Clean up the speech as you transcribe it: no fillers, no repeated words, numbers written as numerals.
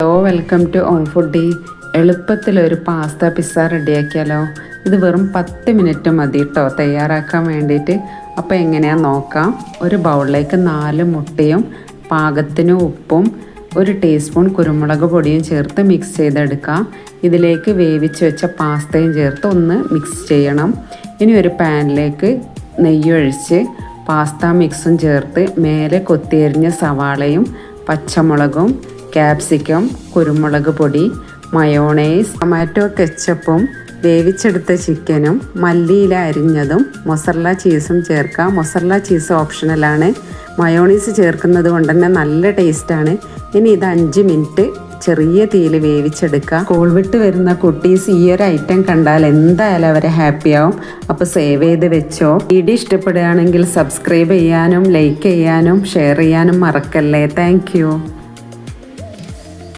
Hello, welcome to on foodie. എളുപ്പത്തിലൊരു pasta pizza റെഡിയാക്കിയാലോ? ഇത് വെറും 10 മിനിറ്റ് മതി കേട്ടോ തയ്യാറാക്കാൻ വേണ്ടിയിട്ട്. അപ്പോൾ എങ്ങനെയാണെന്ന് നോക്കാം. ഒരു ബൗളിലേക്ക് 4 മുട്ടയും പാകത്തിന് ഉപ്പും 1 ടീസ്പൂൺ കുരുമുളക് പൊടിയും ചേർത്ത് മിക്സ് ചെയ്തെടുക്കാം. ഇതിലേക്ക് വേവിച്ച് വെച്ച പാസ്തയും ചേർത്ത് ഒന്ന് മിക്സ് ചെയ്യണം. ഇനി ഒരു പാനിലേക്ക് നെയ്യൊഴിച്ച് പാസ്ത മിക്സും ചേർത്ത് മേലെ കൊത്തിയരിഞ്ഞ സവാളയും പച്ചമുളകും ക്യാപ്സിക്കം, കുരുമുളക് പൊടി, മയോണൈസ്, ടൊമാറ്റോ കെച്ചപ്പും വേവിച്ചെടുത്ത ചിക്കനും മല്ലിയില അരിഞ്ഞതും മൊസറല്ല ചീസും ചേർക്കാം. മൊസറല്ല ചീസ് ഓപ്ഷണലാണ്. മയോണൈസ് ചേർക്കുന്നത് കൊണ്ട് തന്നെ നല്ല ടേസ്റ്റാണ്. ഇനി ഇത് 5 മിനിറ്റ് ചെറിയ തീയിൽ വേവിച്ചെടുക്കുക. സ്കൂൾ വിട്ട് വരുന്ന കുട്ടീസ് ഈ ഒരു ഐറ്റം കണ്ടാൽ എന്തായാലും അവരെ ഹാപ്പിയാവും. അപ്പോൾ സേവ് ചെയ്ത് വെച്ചോ. വീഡിയോ ഇഷ്ടപ്പെടുകയാണെങ്കിൽ സബ്സ്ക്രൈബ് ചെയ്യാനും ലൈക്ക് ചെയ്യാനും ഷെയർ ചെയ്യാനും മറക്കല്ലേ. താങ്ക്